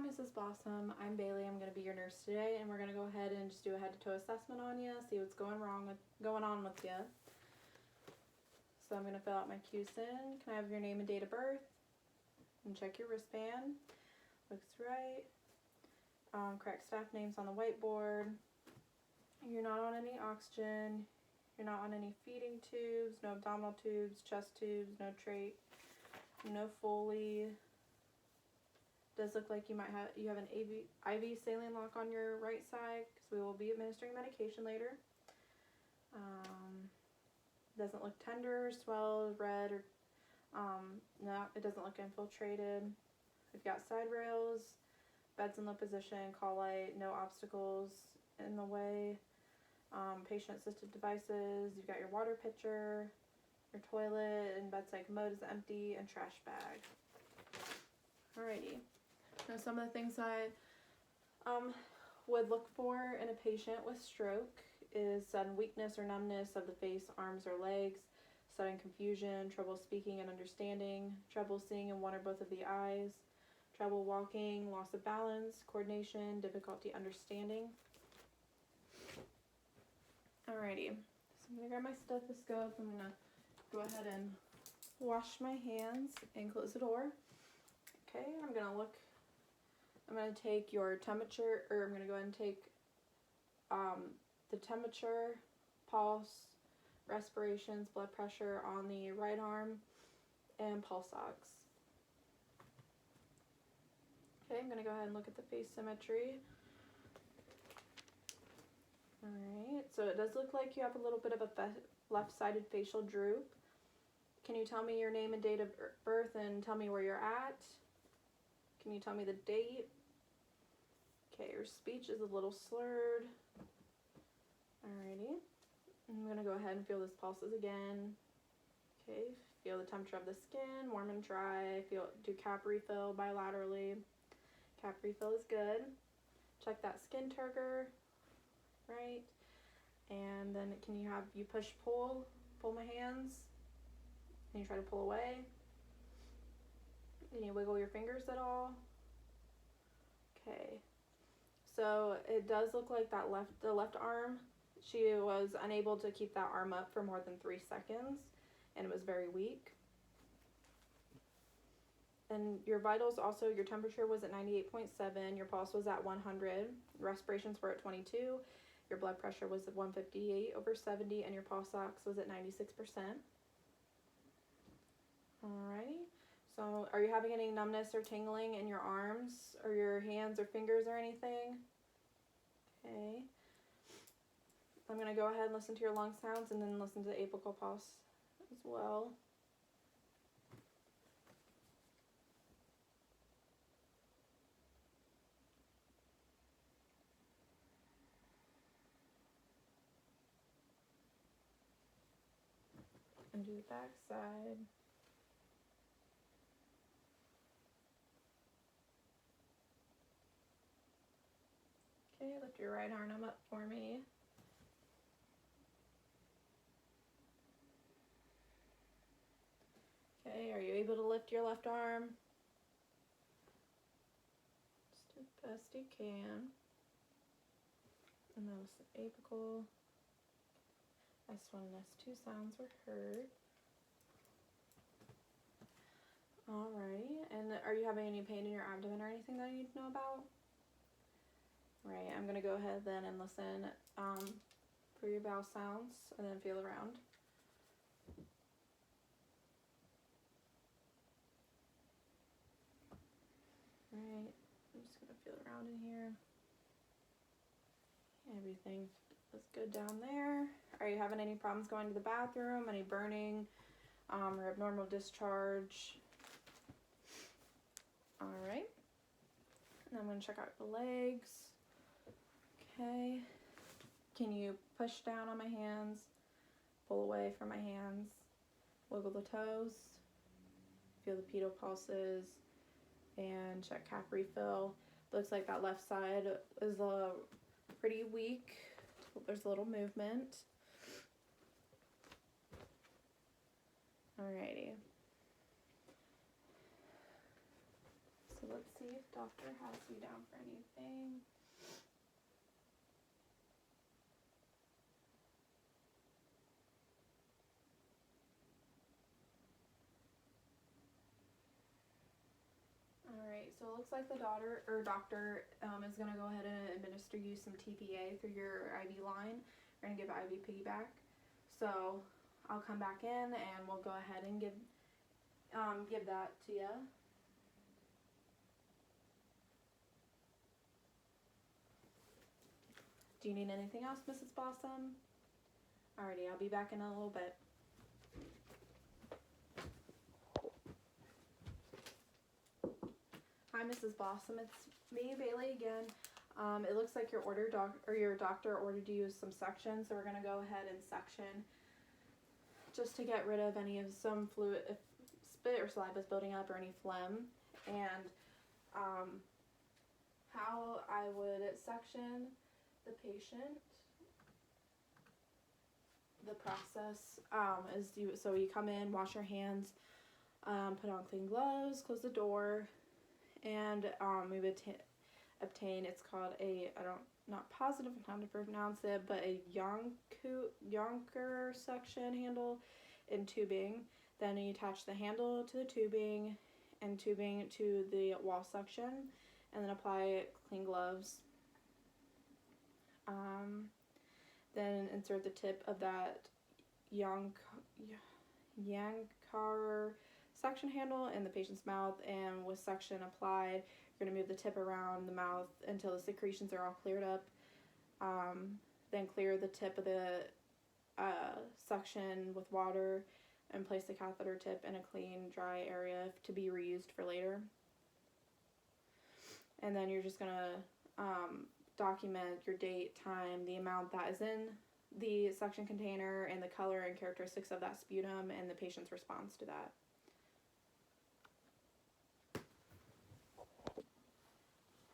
Mrs. Blossom. I'm Bailey. I'm going to be your nurse today, and we're going to go ahead and just do a head-to-toe assessment on you, see what's going on with you. So I'm going to fill out my QSIN. Can I have your name and date of birth? And check your wristband. Looks right. Correct staff names on the whiteboard. You're not on any oxygen. You're not on any feeding tubes, no abdominal tubes, chest tubes, no trach, no Foley. Does look like you have an IV saline lock on your right side because we will be administering medication later. Doesn't look tender, swelled, red, or no, it doesn't look infiltrated. We've got side rails, beds in low position, call light, no obstacles in the way. Patient assisted devices. You've got your water pitcher, your toilet and bedside commode is empty, and trash bag. Alrighty. Now some of the things I would look for in a patient with stroke is sudden weakness or numbness of the face, arms, or legs, sudden confusion, trouble speaking and understanding, trouble seeing in one or both of the eyes, trouble walking, loss of balance, coordination, difficulty understanding. Alrighty, so I'm going to grab my stethoscope. I'm going to go ahead and wash my hands and close the door. Okay, I'm going to take your temperature, or I'm going to go ahead and take the temperature, pulse, respirations, blood pressure on the right arm, and pulse ox. Okay, I'm going to go ahead and look at the face symmetry. Alright, so it does look like you have a little bit of a left-sided facial droop. Can you tell me your name and date of birth and tell me where you're at? Can you tell me the date? Okay, your speech is a little slurred. Alrighty. I'm going to go ahead and feel those pulses again. Okay, feel the temperature of the skin, warm and dry. Do cap refill bilaterally. Cap refill is good. Check that skin turgor. Right. And then can you push pull my hands? Can you try to pull away? Can you wiggle your fingers at all? Okay. So it does look like the left arm, she was unable to keep that arm up for more than 3 seconds, and it was very weak. And your vitals also, your temperature was at 98.7, your pulse was at 100, respirations were at 22, your blood pressure was at 158/70, and your pulse ox was at 96%. Alrighty. So are you having any numbness or tingling in your arms or your hands or fingers or anything? Okay. I'm going to go ahead and listen to your lung sounds and then listen to the apical pulse as well. And do the back side. Okay, lift your right arm up for me. Okay, are you able to lift your left arm? Just as best you can. And that was the apical. S1 and S2 sounds were heard. Alrighty, and are you having any pain in your abdomen or anything that I need to know about? Right, I'm going to go ahead then and listen for your bowel sounds and then feel around. Right, I'm just going to feel around in here. Everything is good down there. Are you having any problems going to the bathroom? Any burning or abnormal discharge? Alright. And I'm going to check out the legs. Okay. Can you push down on my hands? Pull away from my hands? Wiggle the toes? Feel the pedal pulses? And check cap refill. Looks like that left side is pretty weak. There's a little movement. Alrighty. So let's see if doctor has you down for anything. Alright, so it looks like the doctor is going to go ahead and administer you some TPA through your IV line. We're going to give IV piggyback. So I'll come back in and we'll go ahead and give that to you. Do you need anything else, Mrs. Blossom? Alrighty, I'll be back in a little bit. Hi, Mrs. Blossom. It's me, Bailey, again. It looks like your doctor ordered you some suction, so we're gonna go ahead and suction just to get rid of some fluid, if spit or saliva is building up, or any phlegm. And how I would suction the patient. The process is you come in, wash your hands, put on clean gloves, close the door, and we would obtain, it's called not positive how to pronounce it, but a Yonker suction handle and tubing. Then you attach the handle to the tubing and tubing to the wall suction, and then apply clean gloves. Then insert the tip of that Yonker suction handle in the patient's mouth, and with suction applied, you're going to move the tip around the mouth until the secretions are all cleared up. Then clear the tip of the suction with water and place the catheter tip in a clean, dry area to be reused for later. And then you're just going to document your date, time, the amount that is in the suction container, and the color and characteristics of that sputum, and the patient's response to that.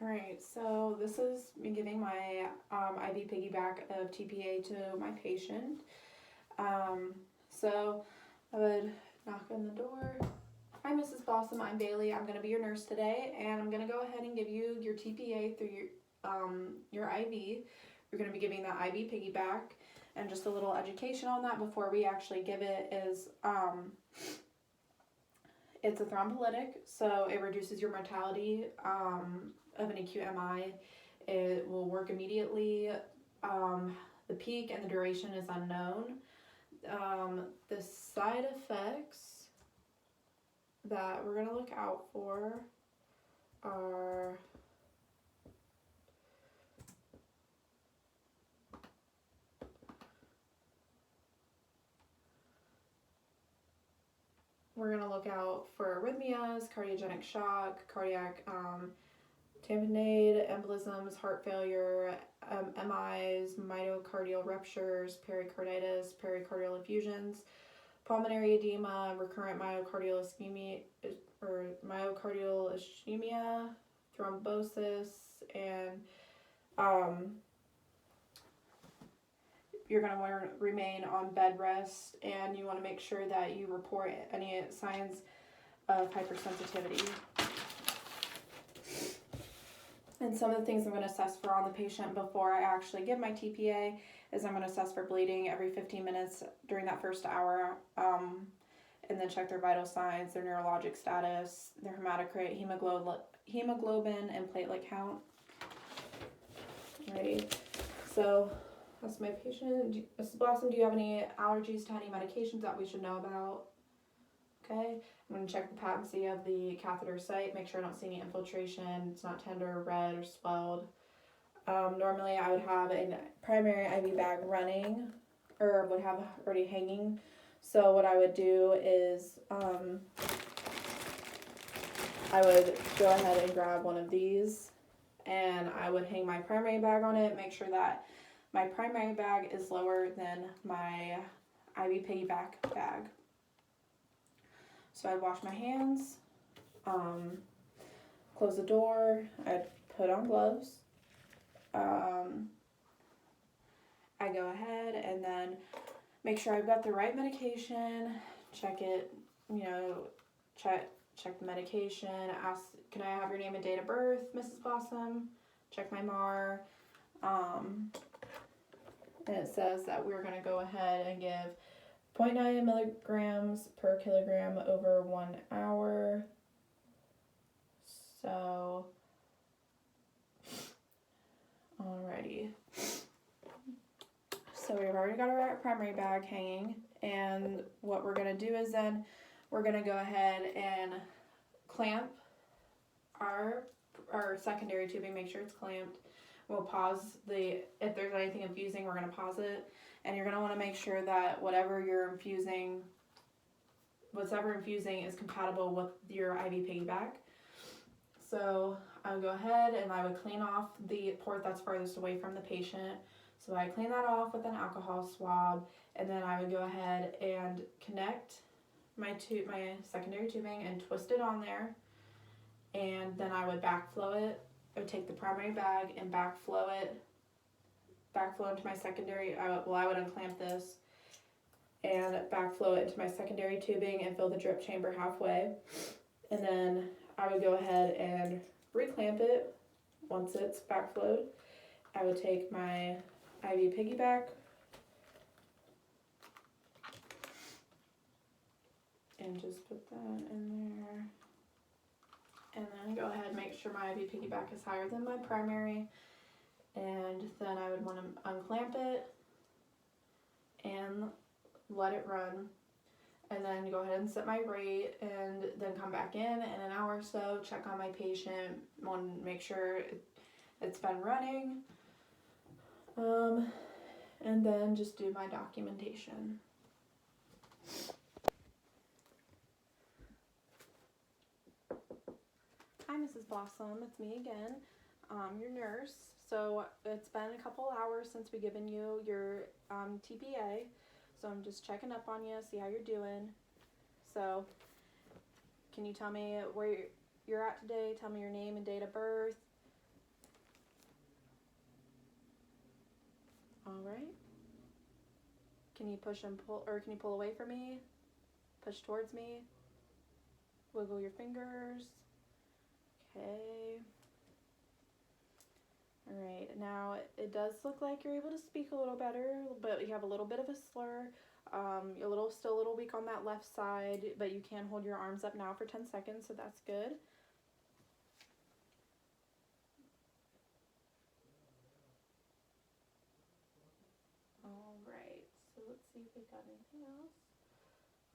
Alright, so this is me giving my IV piggyback of TPA to my patient. So I would knock on the door. Hi, Mrs. Blossom, I'm Bailey. I'm going to be your nurse today, and I'm going to go ahead and give you your TPA through your IV. We're going to be giving that IV piggyback, and just a little education on that before we actually give it is it's a thrombolytic, so it reduces your mortality of an acute MI. It will work immediately. The peak and the duration is unknown. The side effects that we're going to look out for are arrhythmias, cardiogenic shock, cardiac tamponade, embolisms, heart failure, MIs, myocardial ruptures, pericarditis, pericardial effusions, pulmonary edema, recurrent myocardial ischemia, thrombosis, and you're going to want to remain on bed rest, and you want to make sure that you report any signs of hypersensitivity. And some of the things I'm going to assess for on the patient before I actually give my TPA is I'm going to assess for bleeding every 15 minutes during that first hour, and then check their vital signs, their neurologic status, their hematocrit, hemoglobin, and platelet count. Alrighty, so that's my patient. Mrs. Blossom, do you have any allergies to any medications that we should know about? Okay, I'm going to check the patency of the catheter site, make sure I don't see any infiltration, it's not tender, red, or swelled. Normally I would have a primary IV bag running, or would have already hanging. So what I would do is I would go ahead and grab one of these, and I would hang my primary bag on it, make sure that my primary bag is lower than my IV piggyback bag. So I'd wash my hands, close the door, I'd put on gloves. I go ahead and then make sure I've got the right medication, check it, check check the medication, ask, can I have your name and date of birth, Mrs. Blossom? Check my MAR. And it says that we're going to go ahead and give 0.9 milligrams per kilogram over 1 hour. So, alrighty. So we've already got our primary bag hanging, and what we're going to do is then we're going to go ahead and clamp our secondary tubing, make sure it's clamped. We'll pause if there's anything infusing, we're going to pause it. And you're going to want to make sure that whatever infusing is compatible with your IV piggyback. So I would go ahead and I would clean off the port that's farthest away from the patient. So I clean that off with an alcohol swab, and then I would go ahead and connect my secondary tubing and twist it on there. And then I would backflow it. I would take the primary bag and backflow into my secondary. I would unclamp this and backflow it into my secondary tubing and fill the drip chamber halfway. And then I would go ahead and reclamp it once it's backflowed. I would take my IV piggyback and just put that in there. And then go ahead and make sure my IV piggyback is higher than my primary. And then I would want to unclamp it and let it run. And then go ahead and set my rate, and then come back in an hour or so, check on my patient, want to make sure it's been running. And then just do my documentation. Hi, Mrs. Blossom. It's me again, your nurse. So it's been a couple hours since we've given you your TPA. So I'm just checking up on you, see how you're doing. So can you tell me where you're at today? Tell me your name and date of birth. All right. Can you push and pull, or can you pull away from me? Push towards me. Wiggle your fingers. Okay. All right. Now it does look like you're able to speak a little better, but you have a little bit of a slur. You're still a little weak on that left side, but you can hold your arms up now for 10 seconds, so that's good. All right. So let's see if we got anything else.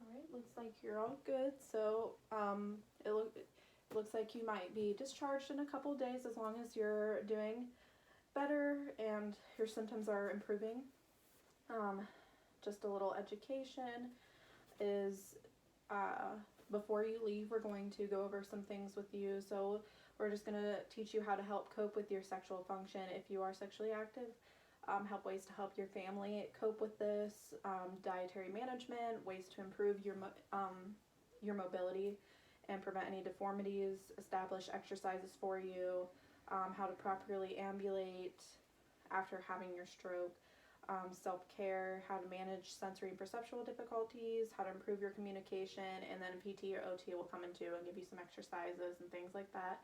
All right. Looks like you're all good. So it looks like you might be discharged in a couple days as long as you're doing better and your symptoms are improving. Just a little education is before you leave, we're going to go over some things with you. So we're just going to teach you how to help cope with your sexual function if you are sexually active, help ways to help your family cope with this, dietary management, ways to improve your mobility and prevent any deformities, establish exercises for you, how to properly ambulate after having your stroke, self-care, how to manage sensory and perceptual difficulties, how to improve your communication, and then PT or OT will come into and give you some exercises and things like that,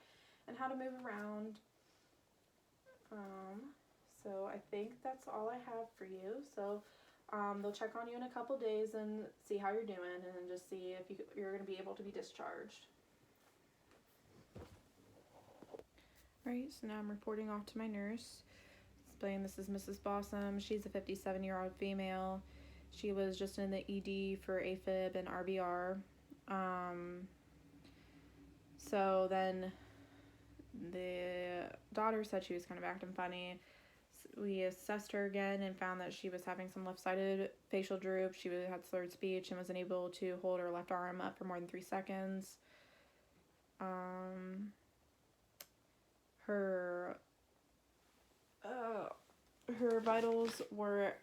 and how to move around. So I think that's all I have for you. So they'll check on you in a couple days and see how you're doing, and just see if you're going to be able to be discharged. Right, so now I'm reporting off to my nurse. Explain this is Mrs. Blossom. She's a 57-year-old female. She was just in the ED for AFib and RBR. So then the daughter said she was kind of acting funny. We assessed her again and found that she was having some left-sided facial droop. She had slurred speech and was unable to hold her left arm up for more than 3 seconds. Her vitals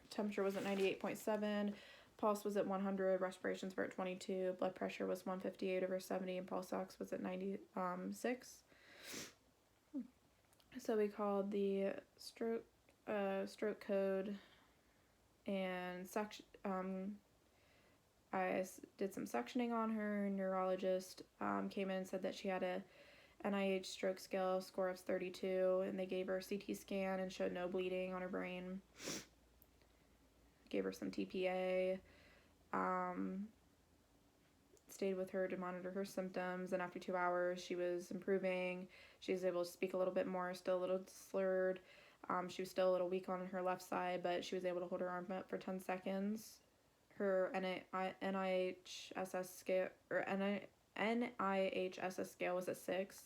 temperature was at 98.7, pulse was at 100, respirations were at 22, blood pressure was 158/70, and pulse ox was at 96. So we called the stroke code and did some suctioning on her. Neurologist came in and said that she had a NIH stroke scale score of 32, and they gave her a CT scan and showed no bleeding on her brain. Gave her some TPA. Stayed with her to monitor her symptoms, and after 2 hours she was improving. She was able to speak a little bit more, still a little slurred. She was still a little weak on her left side, but she was able to hold her arm up for 10 seconds. Her NIHSS scale, or NIHSS scale was at 6.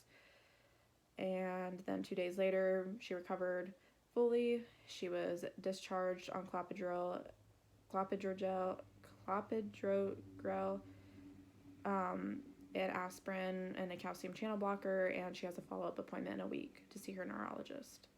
And then 2 days later, she recovered fully. She was discharged on clopidogrel, and aspirin and a calcium channel blocker, and she has a follow-up appointment in a week to see her neurologist.